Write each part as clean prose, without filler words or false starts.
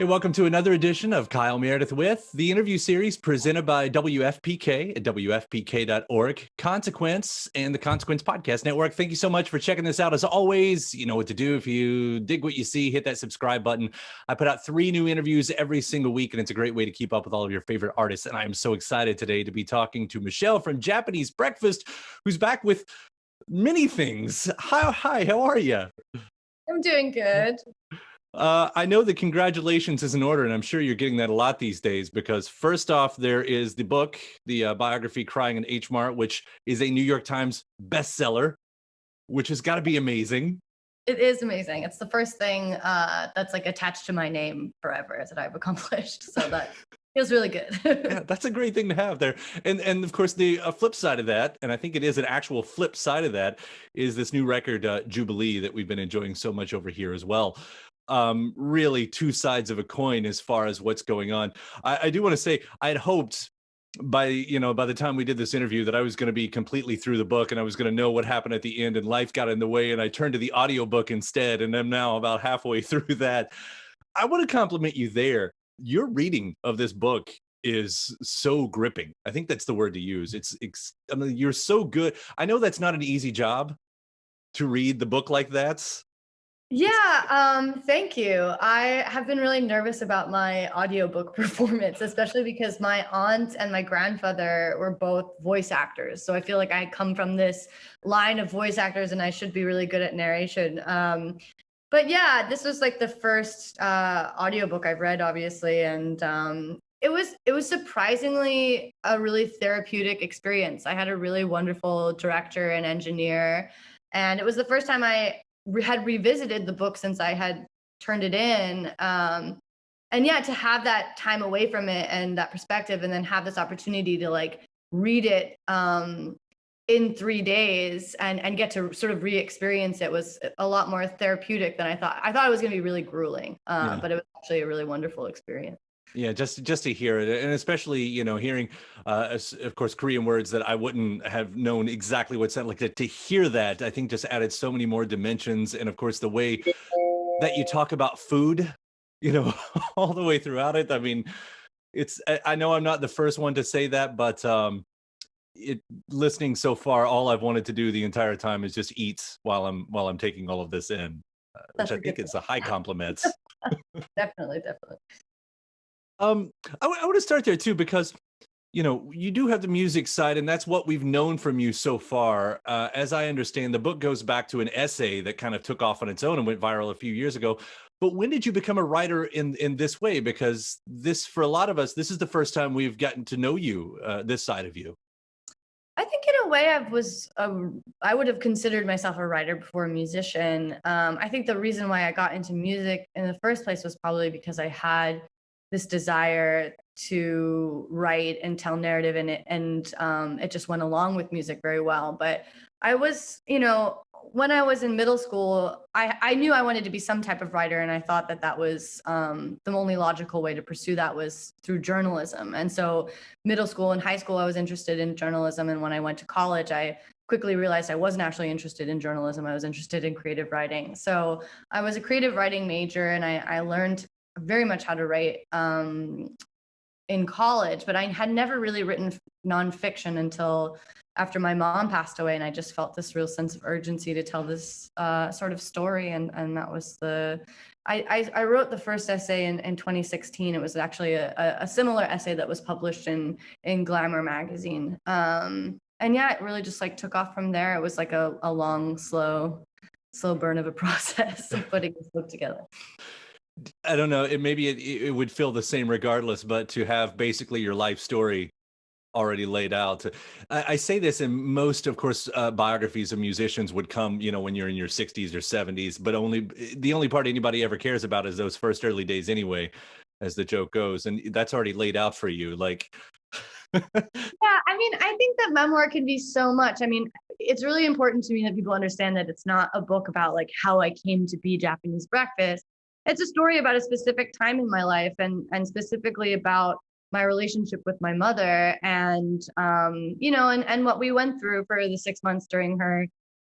and welcome to another edition of Kyle Meredith with the interview series presented by WFPK at WFPK.org, Consequence, and the Consequence Podcast Network. Thank you so much for checking this out. As always, you know what to do. If you dig what you see, hit that subscribe button. I put out 3 new interviews every single week, and it's a great way to keep up with all of your favorite artists. And I am so excited today to be talking to Michelle from Japanese Breakfast, who's back with many things. Hi, how are you? I'm doing good. I know that congratulations is in order, and I'm sure you're getting that a lot these days because first off, there is the book, the biography Crying in H Mart, which is a New York Times bestseller, which has got to be amazing. It is amazing. It's the first thing that's like attached to my name forever that I've accomplished. So that feels really good. Yeah, that's a great thing to have there. And of course, the flip side of that, and I think it is an actual flip side of that, is this new record, Jubilee, that we've been enjoying so much over here as well. Really two sides of a coin as far as what's going on. I do want to say I had hoped by the time we did this interview that I was going to be completely through the book and I was going to know what happened at the end, and life got in the way and I turned to the audiobook instead, and I'm now about halfway through that. I want to compliment you there. Your reading of this book is so gripping. I think that's the word to use. I mean, you're so good. I know that's not an easy job to read the book like that. Yeah, thank you. I have been really nervous about my audiobook performance, especially because my aunt and my grandfather were both voice actors. So I feel like I come from this line of voice actors and I should be really good at narration. But yeah, this was like the first audiobook I've read, obviously, and it was surprisingly a really therapeutic experience. I had a really wonderful director and engineer, and it was the first time I had revisited the book since I had turned it in. And yeah, to have that time away from it and that perspective, and then have this opportunity to like read it in 3 days and get to sort of re-experience it was a lot more therapeutic than I thought. I thought it was going to be really grueling, but it was actually a really wonderful experience. Yeah, just to hear it, and especially hearing, of course, Korean words that I wouldn't have known exactly what sounded like. To hear that, I think just added so many more dimensions, and of course, the way that you talk about food, all the way throughout it. I mean, I know I'm not the first one to say that, but listening so far, all I've wanted to do the entire time is just eat while I'm taking all of this in, which I think is a high compliment. Definitely. I want to start there too, because you do have the music side, and that's what we've known from you so far. As I understand, the book goes back to an essay that kind of took off on its own and went viral a few years ago. But when did you become a writer in this way? Because this, for a lot of us, this is the first time we've gotten to know you, this side of you. I think in a way I would have considered myself a writer before a musician. I think the reason why I got into music in the first place was probably because I had this desire to write and tell narrative in it, and it just went along with music very well. But I was, when I was in middle school, I knew I wanted to be some type of writer, and I thought that was the only logical way to pursue that was through journalism. And so middle school and high school, I was interested in journalism, and when I went to college, I quickly realized I wasn't actually interested in journalism. I was interested in creative writing. So I was a creative writing major, and I learned very much how to write in college, but I had never really written nonfiction until after my mom passed away, and I just felt this real sense of urgency to tell this sort of story, and that was I wrote the first essay in 2016. It was actually a similar essay that was published in Glamour magazine, and yeah, it really just like took off from there. It was like a long, slow burn of a process of putting this book together. I don't know. It would feel the same regardless, but to have basically your life story already laid out. I say this, and most, of course, biographies of musicians would come, when you're in your 60s or 70s, but the only part anybody ever cares about is those first early days anyway, as the joke goes. And that's already laid out for you. Like, yeah, I mean, I think that memoir can be so much. I mean, it's really important to me that people understand that it's not a book about like how I came to be Japanese Breakfast. It's a story about a specific time in my life, and specifically about my relationship with my mother, and and what we went through for the 6 months during her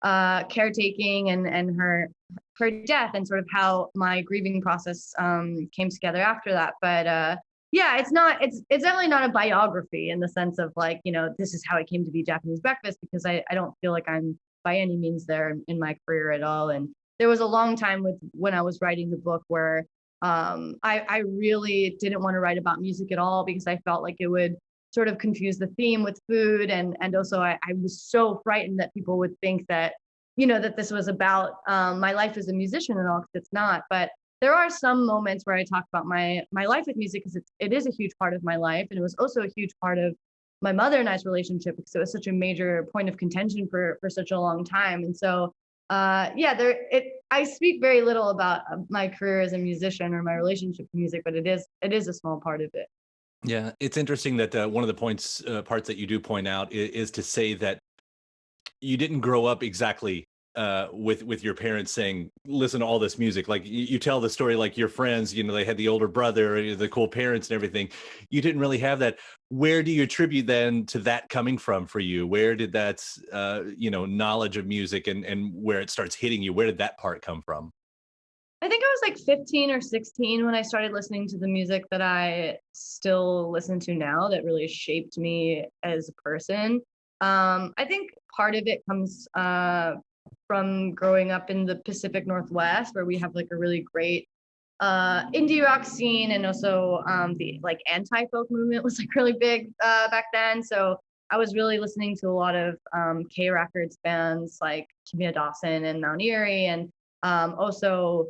caretaking and her death, and sort of how my grieving process came together after that. But yeah, it's definitely not a biography in the sense of like, this is how it came to be Japanese breakfast, because I don't feel like I'm by any means there in my career at all. And there was a long time when I was writing the book where I really didn't want to write about music at all, because I felt like it would sort of confuse the theme with food. And also I was so frightened that people would think that, that this was about my life as a musician and all, because it's not. But there are some moments where I talk about my life with music, because it is a huge part of my life. And it was also a huge part of my mother and I's relationship, because it was such a major point of contention for such a long time. And so yeah, I speak very little about my career as a musician or my relationship to music, but it is a small part of it. Yeah, it's interesting that one of the parts that you do point out is to say that you didn't grow up exactly with your parents saying, listen to all this music. Like you tell the story, like your friends, they had the older brother, the cool parents and everything. You didn't really have that. Where do you attribute then to that coming from for you? Where did that, knowledge of music and where it starts hitting you, where did that part come from? I think I was like 15 or 16 when I started listening to the music that I still listen to now, that really shaped me as a person. I think part of it comes from growing up in the Pacific Northwest, where we have like a really great indie rock scene, and also the like anti-folk movement was like really big back then. So I was really listening to a lot of K Records bands like Kimia Dawson and Mount Erie, and also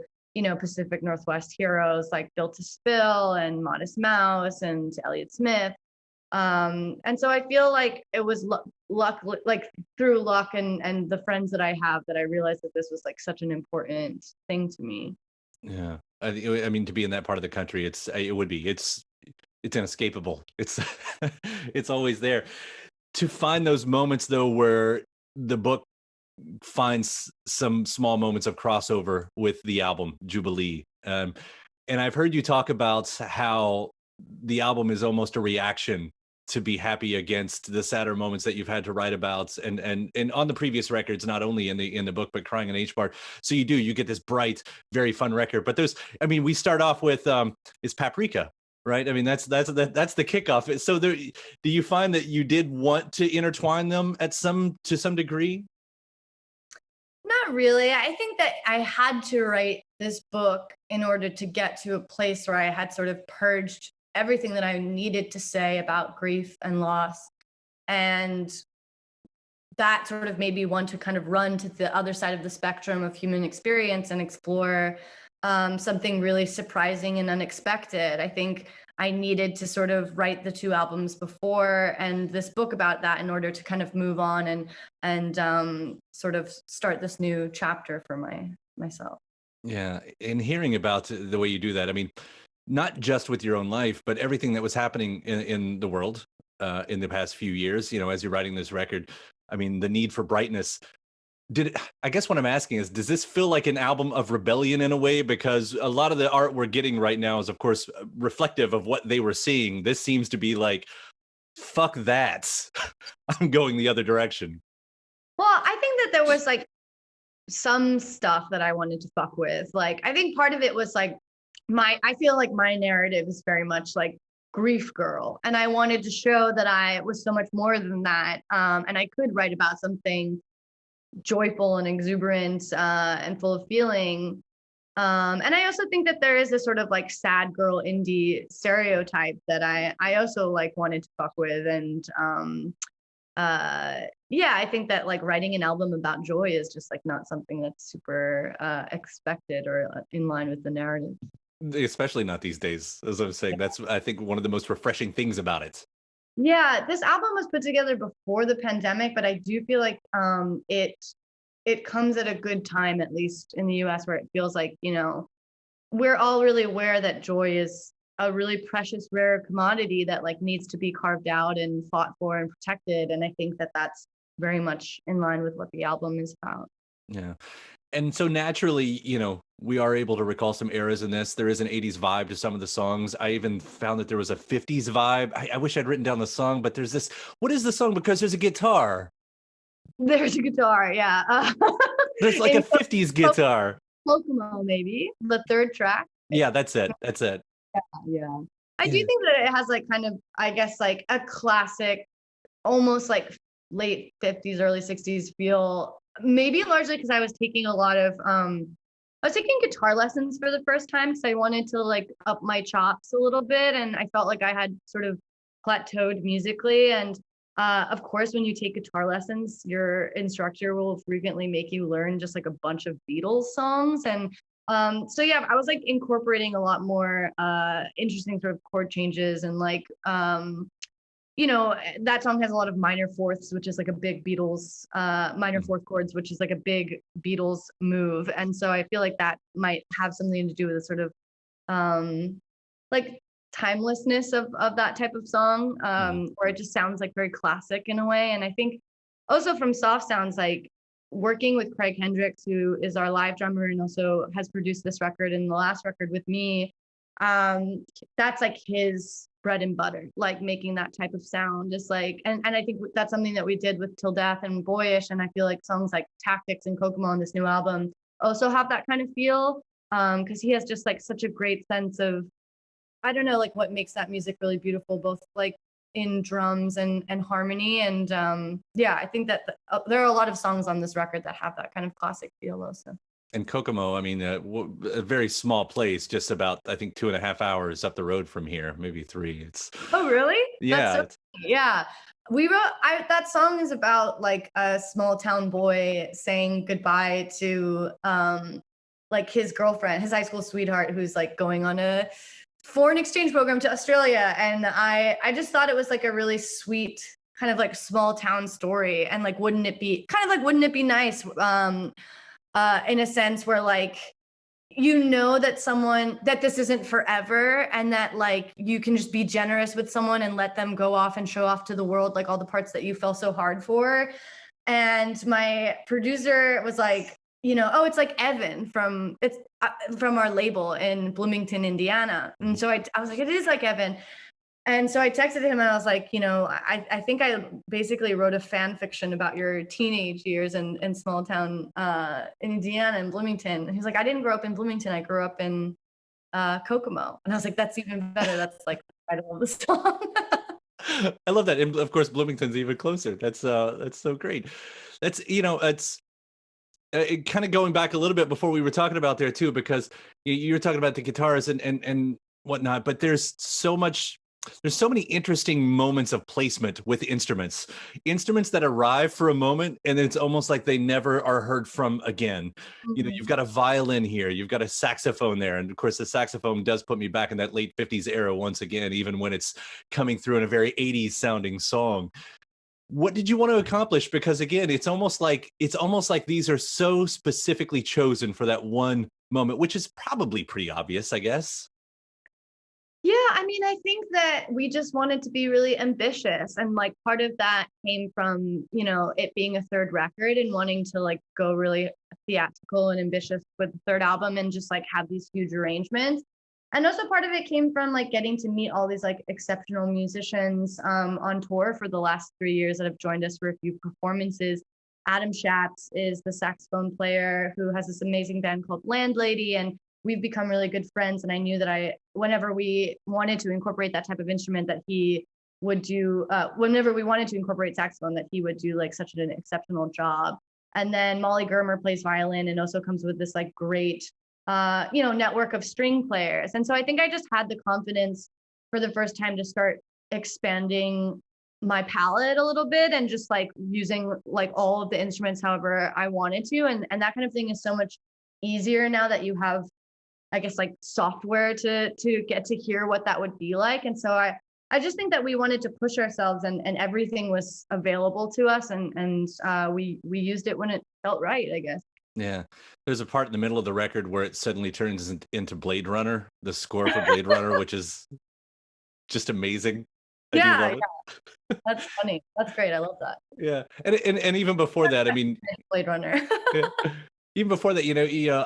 Pacific Northwest heroes like Built to Spill and Modest Mouse and Elliott Smith. And so I feel like it was luck, like through luck and the friends that I have, that I realized that this was like such an important thing to me. Yeah. I mean, to be in that part of the country, it's inescapable. It's, it's always there. To find those moments though, where the book finds some small moments of crossover with the album Jubilee. And I've heard you talk about how the album is almost a reaction to Be Happy against the sadder moments that you've had to write about, and on the previous records, not only in the book, but Crying in H Mart. So you get this bright, very fun record. But we start off with it's Paprika, right? I mean, that's the kickoff. So do you find that you did want to intertwine them to some degree? Not really. I think that I had to write this book in order to get to a place where I had sort of purged everything that I needed to say about grief and loss. And that sort of made me want to kind of run to the other side of the spectrum of human experience and explore something really surprising and unexpected. I think I needed to sort of write the two albums before and this book about that in order to kind of move on and sort of start this new chapter for myself. Yeah, and hearing about the way you do that, I mean, not just with your own life, but everything that was happening in the world in the past few years, as you're writing this record, I mean, the need for brightness. I guess what I'm asking is, does this feel like an album of rebellion in a way? Because a lot of the art we're getting right now is, of course, reflective of what they were seeing. This seems to be like, fuck that. I'm going the other direction. Well, I think that there was like some stuff that I wanted to fuck with. Like, I think part of it was like I feel like my narrative is very much like grief girl. And I wanted to show that I was so much more than that. And I could write about something joyful and exuberant and full of feeling. And I also think that there is a sort of like sad girl indie stereotype that I also like wanted to fuck with. And yeah, I think that like writing an album about joy is just like not something that's super expected or in line with the narrative. Especially not these days, as I'm saying. That's, I think, one of the most refreshing things about it. Yeah, this album was put together before the pandemic, but I do feel like it comes at a good time, at least in the US, where it feels like, we're all really aware that joy is a really precious, rare commodity that like needs to be carved out and fought for and protected. And I think that that's very much in line with what the album is about. Yeah. And so naturally, we are able to recall some eras in this. There is an 80s vibe to some of the songs. I even found that there was a 50s vibe. I wish I'd written down the song, but there's this, what is the song? Because there's a guitar. There's a guitar, yeah. There's like a In 50s guitar. Kokomo, maybe the third track. Yeah, that's it. That's it. Yeah. I do Yeah. think that it has like kind of, I guess, like a classic, almost like late 50s, early 60s feel. Maybe largely because I was taking a lot of I was taking guitar lessons for the first time because I wanted to like up my chops a little bit, and I felt like I had sort of plateaued musically. And of course, when you take guitar lessons, your instructor will frequently make you learn just like a bunch of Beatles songs. And so yeah, I was like incorporating a lot more interesting sort of chord changes and like you know, that song has a lot of minor fourths, which is like a big Beatles, minor fourth chords, which is like a big Beatles move. And so I feel like that might have something to do with a sort of like timelessness of that type of song, or it just sounds like very classic in a way. And I think also from Soft Sounds, like working with Craig Hendricks, who is our live drummer and also has produced this record and the last record with me, that's like his bread and butter, like making that type of sound is like, and I think that's something that we did with Till Death and Boyish. And I feel like songs like Tactics and Kokomo on this new album also have that kind of feel. Because he has just like such a great sense of, I don't know, like what makes that music really beautiful, both like in drums and harmony. And yeah, I think that there are a lot of songs on this record that have that kind of classic feel also. And Kokomo, I mean, a very small place, just about, I think, 2.5 hours up the road from here, maybe 3. It's Oh, really? That's yeah, so yeah. We wrote that song is about like a small town boy saying goodbye to like his girlfriend, his high school sweetheart, who's like going on a foreign exchange program to Australia. And I just thought it was like a really sweet kind of like small town story. And like wouldn't it be nice in a sense where like you know that someone that this isn't forever and that like you can just be generous with someone and let them go off and show off to the world like all the parts that you fell so hard for. And my producer was like, you know, oh, it's like Evan from from our label in Bloomington, Indiana. And so I was like, it is like Evan. And so I texted him and I was like, you know, I think I basically wrote a fan fiction about your teenage years in small town in Indiana and Bloomington. And he's like, I didn't grow up in Bloomington. I grew up in Kokomo. And I was like, that's even better. That's like the title of the song. I love that. And of course, Bloomington's even closer. That's so great. That's, you know, it's kind of going back a little bit before we were talking about there too, because you were talking about the guitars and whatnot, but there's so many interesting moments of placement with instruments that arrive for a moment and then it's almost like they never are heard from again. You know, you've got a violin here, you've got a saxophone there, and of course the saxophone does put me back in that late 50s era once again, even when it's coming through in a very 80s sounding song. What did you want to accomplish? Because again, it's almost like these are so specifically chosen for that one moment, which is probably pretty obvious, I guess. Yeah, I mean, I think that we just wanted to be really ambitious. And like part of that came from, you know, it being a third record and wanting to like go really theatrical and ambitious with the third album and just like have these huge arrangements. And also part of it came from like getting to meet all these like exceptional musicians on tour for the last 3 years that have joined us for a few performances. Adam Schatz is the saxophone player who has this amazing band called Landlady, and we've become really good friends. And I knew that whenever we wanted to incorporate that type of instrument, that he would do, whenever we wanted to incorporate saxophone, that he would do like such an exceptional job. And then Molly Germer plays violin and also comes with this like great, you know, network of string players. And so I think I just had the confidence for the first time to start expanding my palette a little bit and just like using like all of the instruments however I wanted to. And that kind of thing is so much easier now that you have, I guess, like software to get to hear what that would be like. And so I just think that we wanted to push ourselves and everything was available to us and we used it when it felt right, I guess. Yeah. There's a part in the middle of the record where it suddenly turns into Blade Runner, the score for Blade Runner, which is just amazing. I do Yeah, love it. yeah. That's funny. That's great. I love that. Yeah. And even before that, I mean, Blade Runner. yeah. Even before that,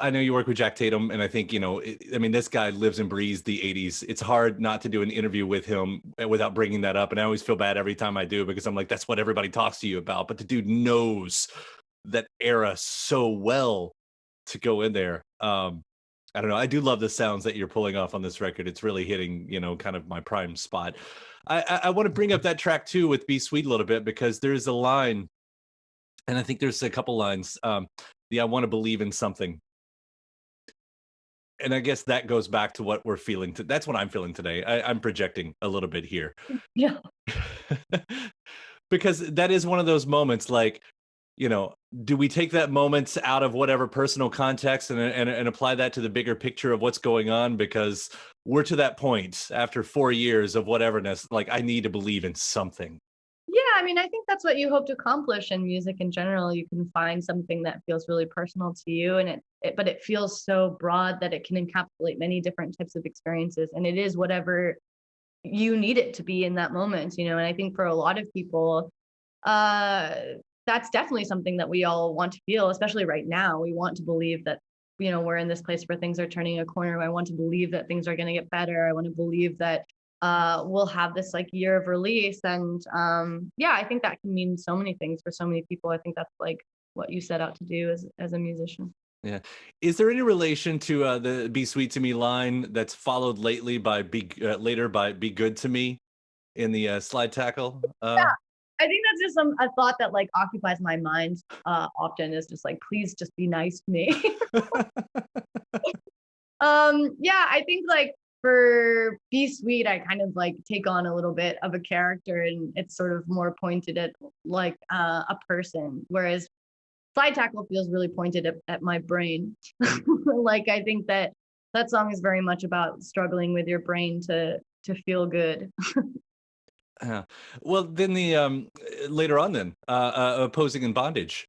I know you work with Jack Tatum, and I think, I mean, this guy lives and breathes the 80s. It's hard not to do an interview with him without bringing that up. And I always feel bad every time I do because I'm like, that's what everybody talks to you about. But the dude knows that era so well to go in there. I don't know. I do love the sounds that you're pulling off on this record. It's really hitting, kind of my prime spot. I want to bring up that track too with Be Sweet a little bit because there's a line, and I think there's a couple lines. I want to believe in something. And I guess that goes back to what we're feeling. That's what I'm feeling today. I'm projecting a little bit here. Yeah. Because that is one of those moments like, do we take that moment out of whatever personal context and apply that to the bigger picture of what's going on? Because we're to that point after 4 years of whateverness, like I need to believe in something. Yeah, I mean, I think that's what you hope to accomplish in music in general. You can find something that feels really personal to you, and but it feels so broad that it can encapsulate many different types of experiences, and it is whatever you need it to be in that moment, And I think for a lot of people, that's definitely something that we all want to feel, especially right now. We want to believe that, we're in this place where things are turning a corner. I want to believe that things are going to get better. I want to believe that we'll have this like year of release. And yeah, I think that can mean so many things for so many people. I think that's like what you set out to do as a musician. Yeah. Is there any relation to the "Be Sweet to Me" line that's followed later by "Be Good to Me" in the slide tackle? Yeah, I think that's just a thought that like occupies my mind often, is just like, please just be nice to me. Yeah, I think like for Be Sweet, I kind of like take on a little bit of a character, and it's sort of more pointed at like a person, whereas Slide Tackle feels really pointed at my brain. Like I think that song is very much about struggling with your brain to feel good. Yeah. Well, then later on, then "Posing in Bondage."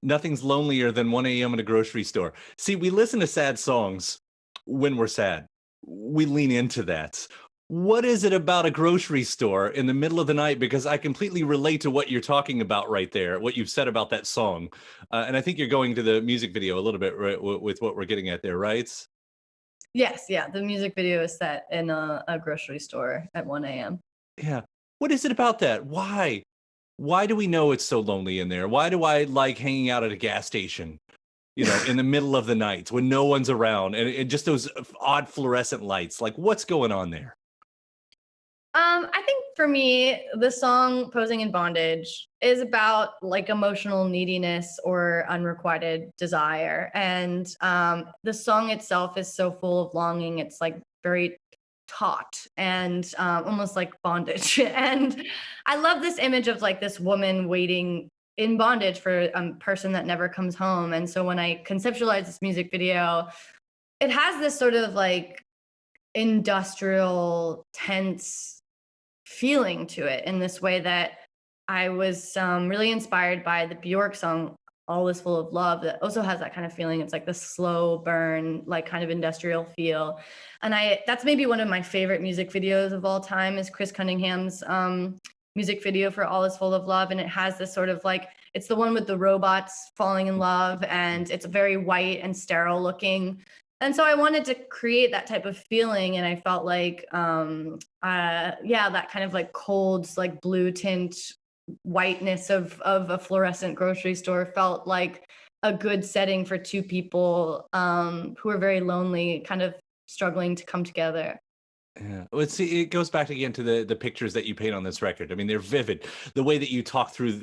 Nothing's lonelier than 1 a.m. in a grocery store. See, we listen to sad songs when we're sad. We lean into that. What is it about a grocery store in the middle of the night? Because I completely relate to what you're talking about right there, what you've said about that song. And I think you're going to the music video a little bit right, with what we're getting at there, right? Yes, yeah, the music video is set in a grocery store at 1 a.m. Yeah. What is it about that? Why? Why do we know it's so lonely in there? Why do I like hanging out at a gas station, in the middle of the night when no one's around and just those odd fluorescent lights? Like, what's going on there? I think for me, the song Posing in Bondage is about like emotional neediness or unrequited desire. And the song itself is so full of longing. It's like very taut and almost like bondage. And I love this image of like this woman waiting in bondage for a person that never comes home. And so when I conceptualize this music video, it has this sort of like industrial, tense feeling to it in this way that I was really inspired by the Bjork song All Is Full of Love, that also has that kind of feeling. It's like the slow burn, like kind of industrial feel. And that's maybe one of my favorite music videos of all time, is Chris Cunningham's music video for All Is Full of Love. And it has this sort of like, it's the one with the robots falling in love, and it's very white and sterile looking. And so I wanted to create that type of feeling, and I felt like, yeah, that kind of like cold, like blue tint whiteness of a fluorescent grocery store felt like a good setting for two people who are very lonely, kind of struggling to come together. Yeah. Well, see, it goes back again to the pictures that you paint on this record. I mean, they're vivid. The way that you talk through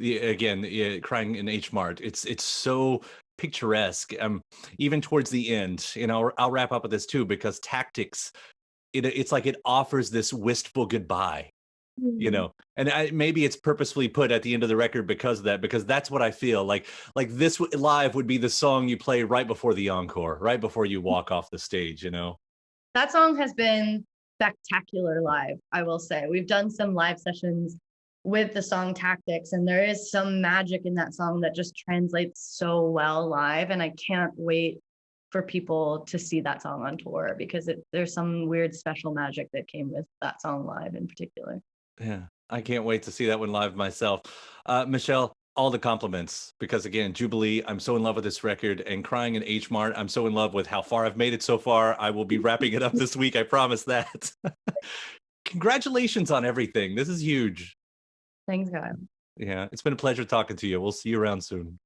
crying in H Mart, it's so picturesque. Even towards the end, I'll wrap up with this too, because Tactics, it's like it offers this wistful goodbye. Mhm. And maybe it's purposefully put at the end of the record because of that, because that's what I feel like this live would be the song you play right before the encore, right before you walk off the stage. That song has been spectacular live, I will say. We've done some live sessions with the song Tactics, and there is some magic in that song that just translates so well live. And I can't wait for people to see that song on tour, because there's some weird special magic that came with that song live in particular. Yeah, I can't wait to see that one live myself. Michelle, all the compliments, because again, Jubilee, I'm so in love with this record, and Crying in H Mart, I'm so in love with how far I've made it so far. I will be wrapping it up this week. I promise that. Congratulations on everything. This is huge. Thanks, God. Yeah, it's been a pleasure talking to you. We'll see you around soon.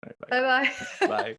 All right, Bye bye. bye. Bye.